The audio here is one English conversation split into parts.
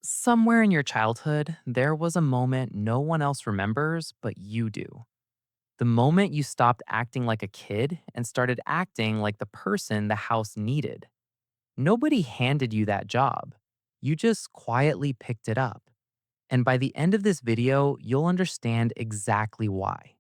Somewhere in your childhood, there was a moment no one else remembers, but you do. The moment you stopped acting like a kid and started acting like the person the house needed. Nobody handed you that job. You just quietly picked it up. And by the end of this video, you'll understand exactly why.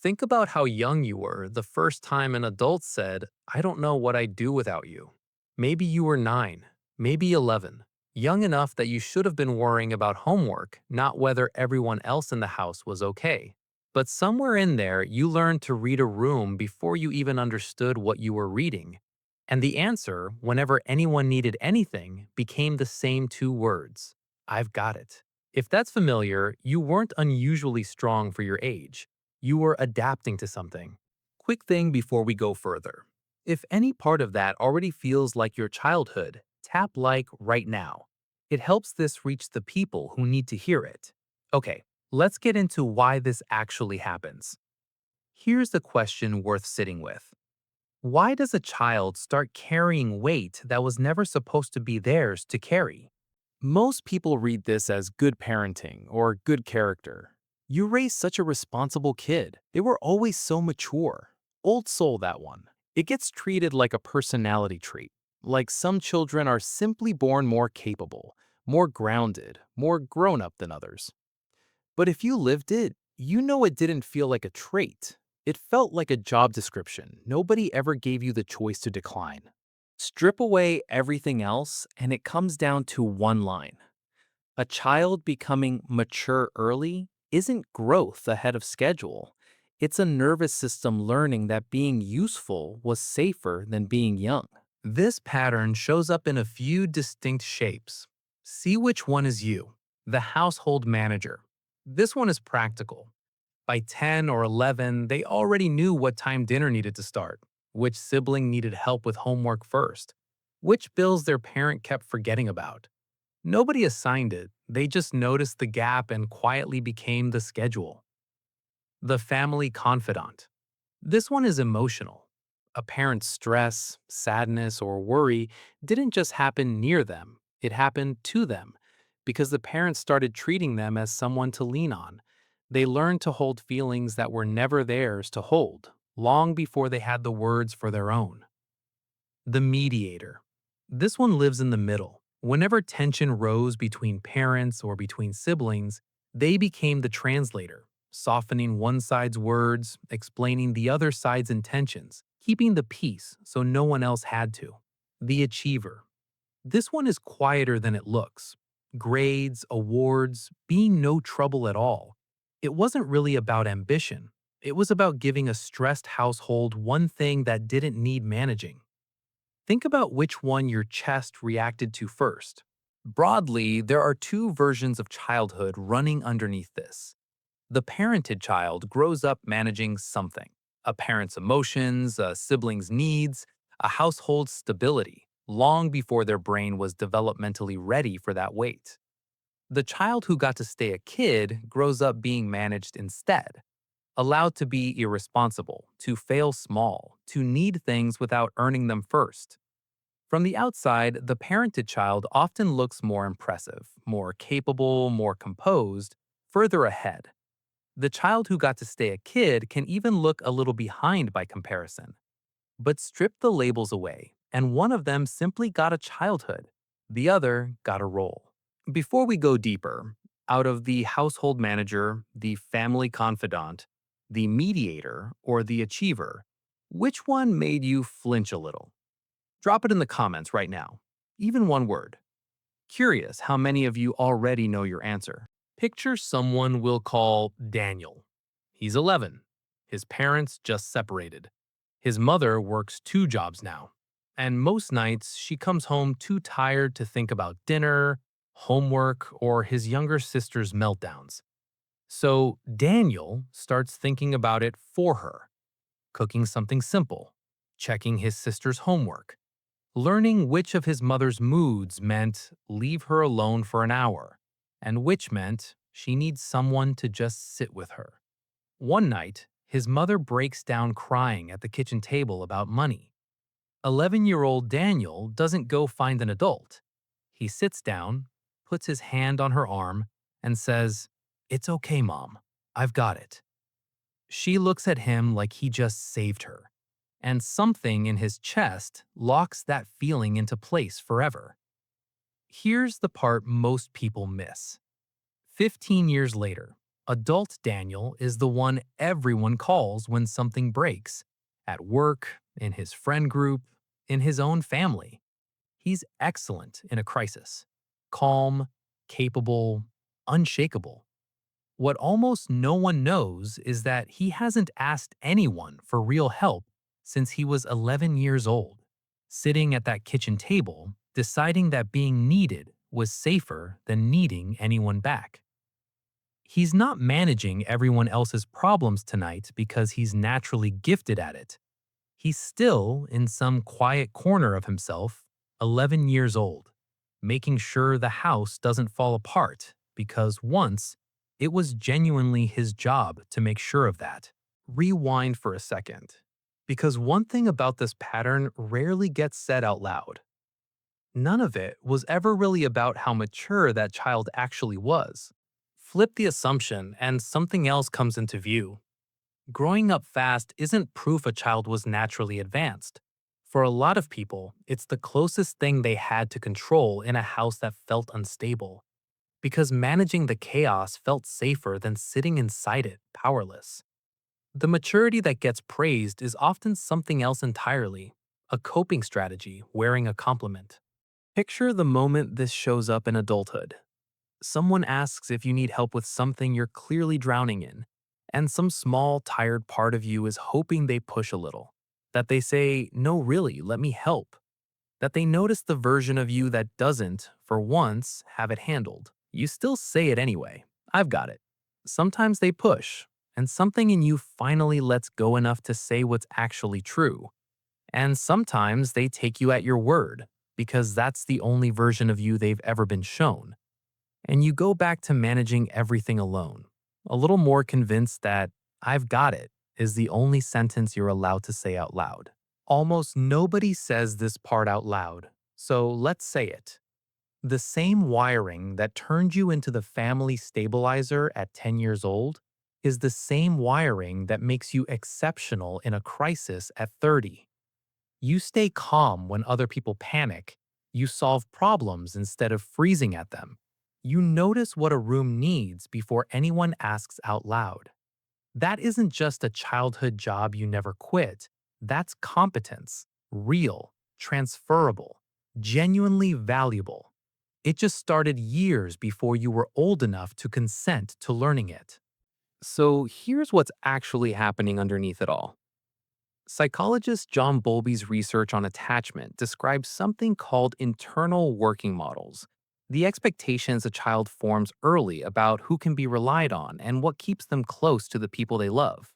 Think about how young you were the first time an adult said, I don't know what I'd do without you. Maybe you were 9, maybe 11, young enough that you should have been worrying about homework, not whether everyone else in the house was okay. But somewhere in there, you learned to read a room before you even understood what you were reading. And the answer, whenever anyone needed anything, became the same two words: I've got it. If that's familiar, you weren't unusually strong for your age. You were adapting to something. Quick thing before we go further. If any part of that already feels like your childhood, tap like right now. It helps this reach the people who need to hear it. Okay, let's get into why this actually happens. Here's the question worth sitting with. Why does a child start carrying weight that was never supposed to be theirs to carry? Most people read this as good parenting or good character. You raised such a responsible kid. They were always so mature. Old soul, that one. It gets treated like a personality trait. Like some children are simply born more capable, more grounded, more grown up than others. But if you lived it, you know it didn't feel like a trait. It felt like a job description nobody ever gave you the choice to decline. Strip away everything else, and it comes down to one line. A child becoming mature early isn't growth ahead of schedule. It's a nervous system learning that being useful was safer than being young. This pattern shows up in a few distinct shapes. See which one is you. The household manager. This one is practical. By 10 or 11, they already knew what time dinner needed to start, which sibling needed help with homework first, which bills their parent kept forgetting about. Nobody assigned it, they just noticed the gap and quietly became the schedule. The family confidant. This one is emotional. A parent's stress, sadness, or worry didn't just happen near them, it happened to them because the parents started treating them as someone to lean on. They learned to hold feelings that were never theirs to hold, long before they had the words for their own. The mediator. This one lives in the middle. Whenever tension rose between parents or between siblings, they became the translator, softening one side's words, explaining the other side's intentions, keeping the peace so no one else had to. The achiever. This one is quieter than it looks. Grades, awards, being no trouble at all. It wasn't really about ambition. It was about giving a stressed household one thing that didn't need managing. Think about which one your chest reacted to first. Broadly, there are two versions of childhood running underneath this. The parented child grows up managing something: a parent's emotions, a sibling's needs, a household's stability, long before their brain was developmentally ready for that weight. The child who got to stay a kid grows up being managed instead, allowed to be irresponsible, to fail small, to need things without earning them first. From the outside, the parented child often looks more impressive, more capable, more composed, further ahead. The child who got to stay a kid can even look a little behind by comparison. But strip the labels away, and one of them simply got a childhood, the other got a role. Before we go deeper, out of the household manager, the family confidant, the mediator, or the achiever, which one made you flinch a little? Drop it in the comments right now. Even one word. Curious how many of you already know your answer. Picture someone we'll call Daniel. He's 11. His parents just separated. His mother works 2 jobs now. And most nights, she comes home too tired to think about dinner, homework, or his younger sister's meltdowns. So Daniel starts thinking about it for her, cooking something simple, checking his sister's homework, learning which of his mother's moods meant leave her alone for an hour, and which meant she needs someone to just sit with her. One night, his mother breaks down crying at the kitchen table about money. 11-year-old Daniel doesn't go find an adult. He sits down, puts his hand on her arm and says, "It's okay, Mom. I've got it." She looks at him like he just saved her, and something in his chest locks that feeling into place forever. Here's the part most people miss. 15 years later, adult Daniel is the one everyone calls when something breaks at work, in his friend group, in his own family. He's excellent in a crisis, calm, capable, unshakable. What almost no one knows is that he hasn't asked anyone for real help since he was 11 years old, sitting at that kitchen table, deciding that being needed was safer than needing anyone back. He's not managing everyone else's problems tonight because he's naturally gifted at it. He's still, in some quiet corner of himself, 11 years old, making sure the house doesn't fall apart because once it was genuinely his job to make sure of that. Rewind for a second, because one thing about this pattern rarely gets said out loud. None of it was ever really about how mature that child actually was. Flip the assumption, and something else comes into view. Growing up fast isn't proof a child was naturally advanced. For a lot of people, it's the closest thing they had to control in a house that felt unstable, because managing the chaos felt safer than sitting inside it, powerless. The maturity that gets praised is often something else entirely, a coping strategy wearing a compliment. Picture the moment this shows up in adulthood. Someone asks if you need help with something you're clearly drowning in, and some small, tired part of you is hoping they push a little. That they say, "No, really, let me help." That they notice the version of you that doesn't, for once, have it handled. You still say it anyway. "I've got it." Sometimes they push, and something in you finally lets go enough to say what's actually true. And sometimes they take you at your word, because that's the only version of you they've ever been shown. And you go back to managing everything alone, a little more convinced that "I've got it" is the only sentence you're allowed to say out loud. Almost nobody says this part out loud, so let's say it. The same wiring that turned you into the family stabilizer at 10 years old is the same wiring that makes you exceptional in a crisis at 30. You stay calm when other people panic. You solve problems instead of freezing at them. You notice what a room needs before anyone asks out loud. That isn't just a childhood job you never quit. That's competence, real, transferable, genuinely valuable. It just started years before you were old enough to consent to learning it. So here's what's actually happening underneath it all. Psychologist John Bowlby's research on attachment describes something called internal working models, the expectations a child forms early about who can be relied on and what keeps them close to the people they love.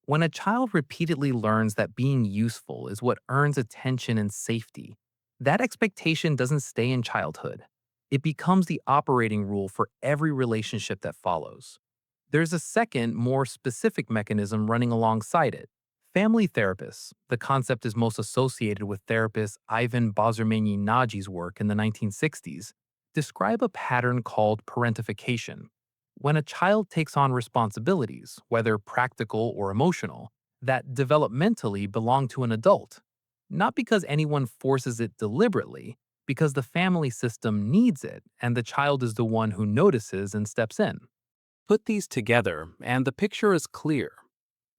When a child repeatedly learns that being useful is what earns attention and safety, that expectation doesn't stay in childhood. It becomes the operating rule for every relationship that follows. There's a second, more specific mechanism running alongside it. Family therapists, the concept is most associated with therapist Ivan Bazarmany-Naji's work in the 1960s, describe a pattern called parentification. When a child takes on responsibilities, whether practical or emotional, that developmentally belong to an adult, not because anyone forces it deliberately, because the family system needs it and the child is the one who notices and steps in. Put these together, and the picture is clear.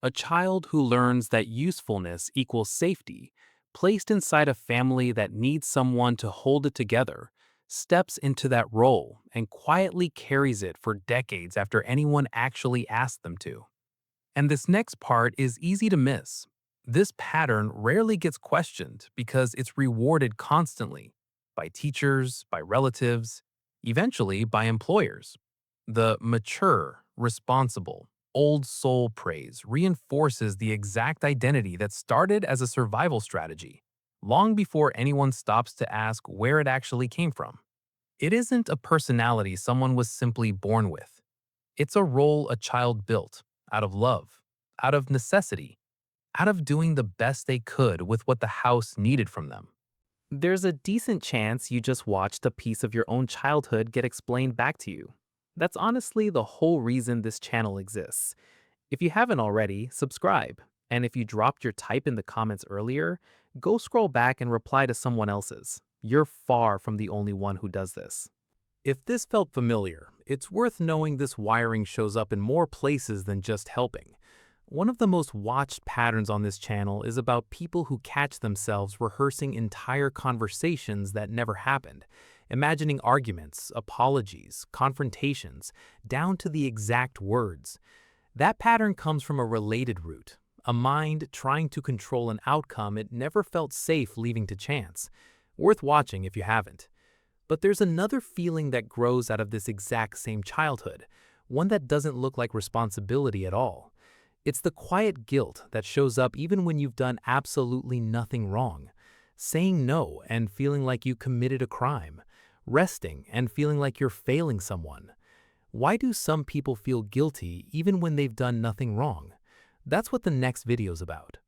A child who learns that usefulness equals safety, placed inside a family that needs someone to hold it together, steps into that role and quietly carries it for decades after anyone actually asked them to. And this next part is easy to miss. This pattern rarely gets questioned because it's rewarded constantly by teachers, by relatives, eventually by employers. The mature, responsible, old soul praise reinforces the exact identity that started as a survival strategy, long before anyone stops to ask where it actually came from. It isn't a personality someone was simply born with. It's a role a child built out of love, out of necessity, out of doing the best they could with what the house needed from them. There's a decent chance you just watched a piece of your own childhood get explained back to you. That's honestly the whole reason this channel exists. If you haven't already, subscribe. And if you dropped your type in the comments earlier, go scroll back and reply to someone else's. You're far from the only one who does this. If this felt familiar, it's worth knowing this wiring shows up in more places than just helping. One of the most watched patterns on this channel is about people who catch themselves rehearsing entire conversations that never happened, imagining arguments, apologies, confrontations, down to the exact words. That pattern comes from a related root, a mind trying to control an outcome it never felt safe leaving to chance. Worth watching if you haven't. But there's another feeling that grows out of this exact same childhood, one that doesn't look like responsibility at all. It's the quiet guilt that shows up even when you've done absolutely nothing wrong. Saying no and feeling like you committed a crime. Resting and feeling like you're failing someone. Why do some people feel guilty even when they've done nothing wrong? That's what the next video's about.